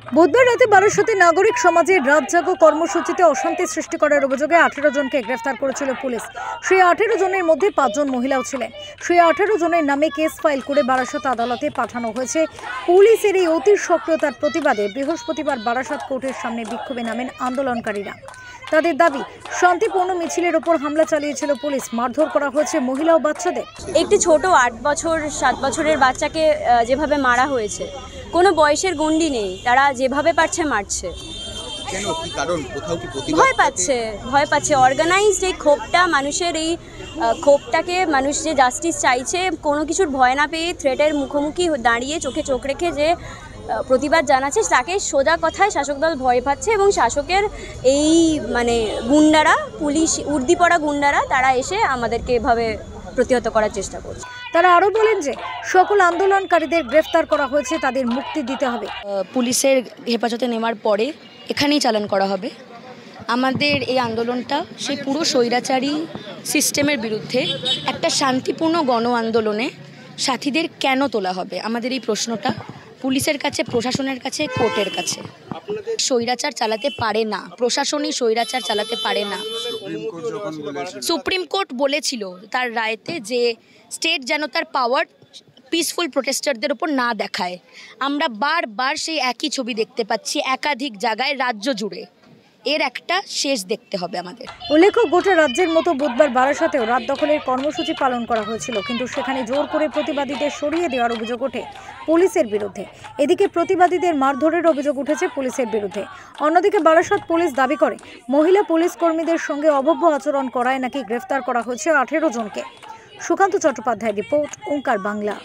বুধবার রাতে বারাসতে নাগরিক সমাজের রাত জাগো কর্মসূচিতে অশান্তি সৃষ্টি করার অভিযোগে 18 জনকে গ্রেফতার করেছিল পুলিশ। সেই 18 জনের মধ্যে 5 জন মহিলাও ছিলেন। সেই 18 জনের নামে কেস ফাইল করে বারাসত আদালতে পাঠানো হয়েছে। পুলিশের এই অতি সক্রিয়তার প্রতিবাদে বৃহস্পতিবার বারাসত কোর্টের সামনে বিক্ষোভে নামেন আন্দোলনকারীরা। তাদের দাবি, শান্তিপূর্ণ মিছিলের ওপর হামলা চালিয়েছিল পুলিশ, মারধর করা হয়েছে মহিলা ও বাচ্চাদের। একটি ছোট 8 বছর 7 বছরের বাচ্চাকে যেভাবে মারা হয়েছে, কোনো বয়সের গণ্ডি নেই, তারা যেভাবে পারছে মারছে। কেন, কি কারণ? কোথাও কি প্রতিবাদ? ভয় পাচ্ছে অর্গানাইজড এই ক্ষোভটা, মানুষের এই ক্ষোভটাকে, মানুষ যে জাস্টিস চাইছে, কোনো কিছুর ভয় না পেয়ে থ্রেটের মুখোমুখি দাঁড়িয়ে চোখে চোখ রেখে যে প্রতিবাদ জানাচ্ছে, তাকে সোজা কথায় শাসক দল ভয় পাচ্ছে এবং শাসকের এই গুন্ডারা, পুলিশ উর্দি পড়া গুন্ডারা, তারা এসে আমাদেরকে এভাবে প্রতিহত করার চেষ্টা করছে। তারা আরও বলেন যে সকল আন্দোলনকারীদের গ্রেফতার করা হয়েছে, তাদের মুক্তি দিতে হবে। পুলিশের হেফাজতে নেওয়ার পরে এখানেই চালান করা হবে। আমাদের এই আন্দোলনটা সেই পুরো স্বৈরাচারী সিস্টেমের বিরুদ্ধে একটা শান্তিপূর্ণ গণ আন্দোলনে সাথীদের কেন তোলা হবে, আমাদের এই প্রশ্নটা পুলিশের কাছে, প্রশাসনের কাছে, কোর্টের কাছে। স্বৈরাচার চালাতে পারে না, প্রশাসনই স্বৈরাচার চালাতে পারে না। সুপ্রিম কোর্ট বলেছিল তার রায়তে যে স্টেট যেন তার পাওয়ার পিসফুল প্রোটেস্টারদের ওপর না দেখায়। আমরা বারবার সেই একই ছবি দেখতে পাচ্ছি একাধিক জায়গায়, রাজ্য জুড়ে। এর একটা শেষ দেখতে হবে আমাদের। উল্লেখ্য, গোটা রাজ্যের মতো বুধবার বারাসতেও রাত দখলের কর্মসূচি পালন করা হয়েছিল, কিন্তু সেখানে জোর করে প্রতিবাদীদের সরিয়ে দেওয়ার অভিযোগ ওঠে পুলিশের বিরুদ্ধে। এদিকে প্রতিবাদীদের মারধরের অভিযোগ উঠেছে পুলিশের বিরুদ্ধে। অন্যদিকে বারাসত পুলিশ দাবি করে মহিলা পুলিশ কর্মীদের সঙ্গে অভব্য আচরণ করায় নাকি গ্রেফতার করা হয়েছে 18 জনকে। সুকান্ত চট্টোপাধ্যায় রিপোর্ট, ওঙ্কার বাংলা।